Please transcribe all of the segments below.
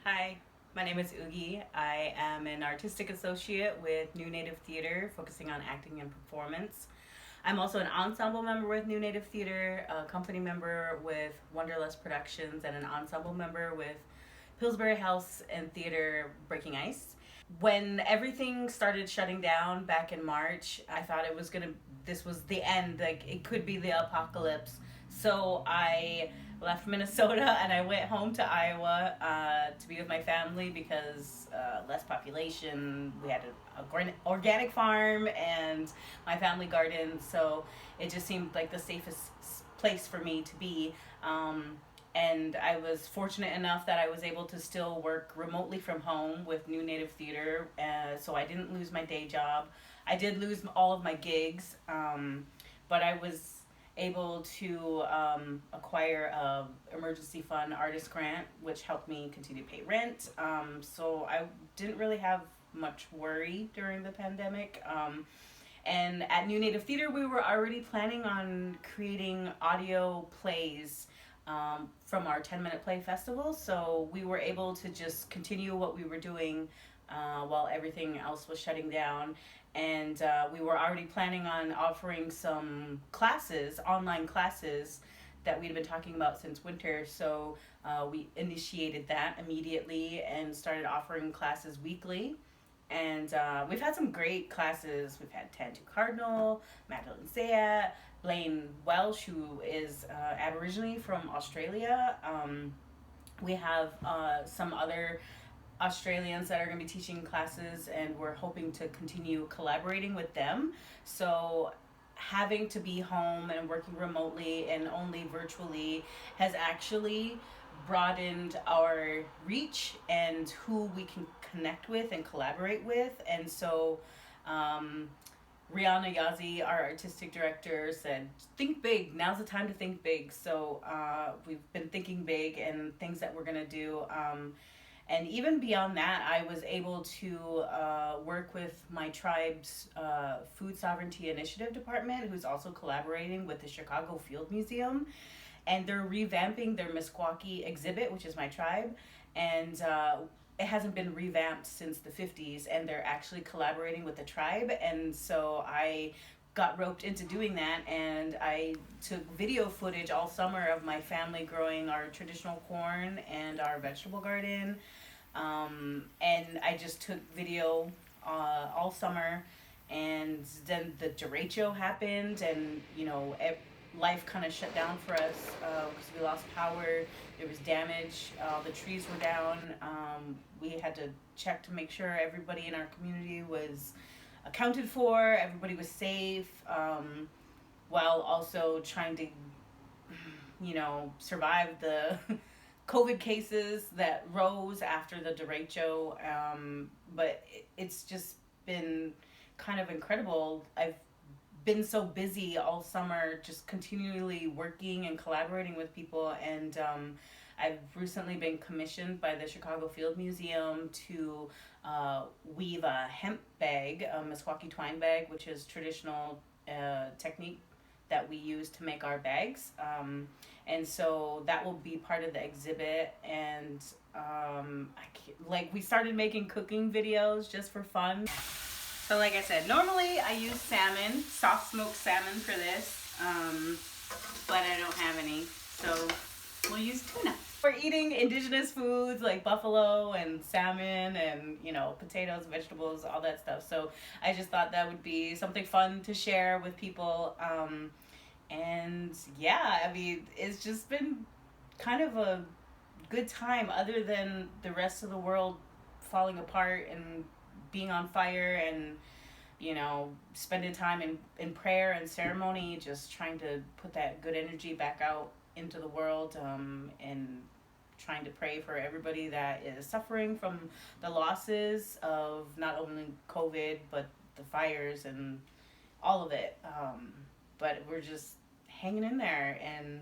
Hi, my name is Oogie. I am an artistic associate with New Native Theater, focusing on acting and performance. I'm also an ensemble member with New Native Theater, a company member with Wonderlust Productions, and an ensemble member with Pillsbury House and Theater Breaking Ice. When everything started shutting down back in March, I thought this was the end, like it could be the apocalypse. So I left Minnesota and I went home to Iowa to be with my family because less population. We had an organic farm and my family garden, so it just seemed like the safest place for me to be. And I was fortunate enough that I was able to still work remotely from home with New Native Theater, so I didn't lose my day job. I did lose all of my gigs, but I was able to acquire a emergency fund artist grant, which helped me continue to pay rent. So I didn't really have much worry during the pandemic. And at New Native Theater, we were already planning on creating audio plays from our 10-minute play festival. So we were able to just continue what we were doing while everything else was shutting down. And we were already planning on offering some classes, online classes, that we'd been talking about since winter. So we initiated that immediately and started offering classes weekly. And we've had some great classes. We've had Tantu Cardinal, Madeline Zayat, Blaine Welsh, who is Aboriginally from Australia. We have some other Australians that are going to be teaching classes, and we're hoping to continue collaborating with them. So having to be home and working remotely and only virtually has actually broadened our reach and who we can connect with and collaborate with. And so Rihanna Yazi, our artistic director, said, think big. Now's the time to think big. So we've been thinking big and things that we're going to do. And even beyond that, I was able to work with my tribe's Food Sovereignty Initiative department, who's also collaborating with the Chicago Field Museum. And they're revamping their Meskwaki exhibit, which is my tribe. And it hasn't been revamped since the 50s, and they're actually collaborating with the tribe. And so I got roped into doing that, and I took video footage all summer of my family growing our traditional corn and our vegetable garden. And I just took video all summer, and then the derecho happened, and life kind of shut down for us because we lost power. There was damage. The trees were down. We had to check to make sure everybody in our community was accounted for, everybody was safe, while also trying to, survive the COVID cases that rose after the derecho. But it's just been kind of incredible. I've been so busy all summer, just continually working and collaborating with people, and I've recently been commissioned by the Chicago Field Museum to weave a hemp bag, a Meskwaki twine bag, which is traditional technique that we use to make our bags. And so that will be part of the exhibit. And we started making cooking videos just for fun. So like I said, normally I use salmon, soft smoked salmon for this, but I don't have any, so we'll use tuna. We're eating indigenous foods like buffalo and salmon and, potatoes, vegetables, all that stuff. So I just thought that would be something fun to share with people. And yeah, I mean, it's just been kind of a good time, other than the rest of the world falling apart and being on fire, and spending time in prayer and ceremony, just trying to put that good energy back out into the world, and trying to pray for everybody that is suffering from the losses of not only COVID but the fires and all of it. But we're just hanging in there and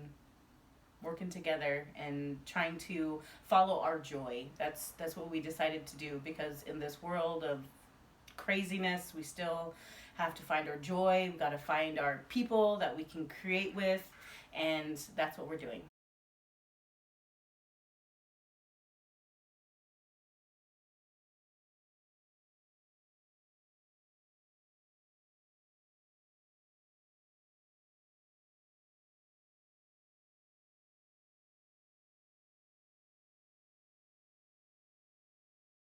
working together and trying to follow our joy. That's what we decided to do, because in this world of craziness, we still have to find our joy. We've got to find our people that we can create with, and that's what we're doing.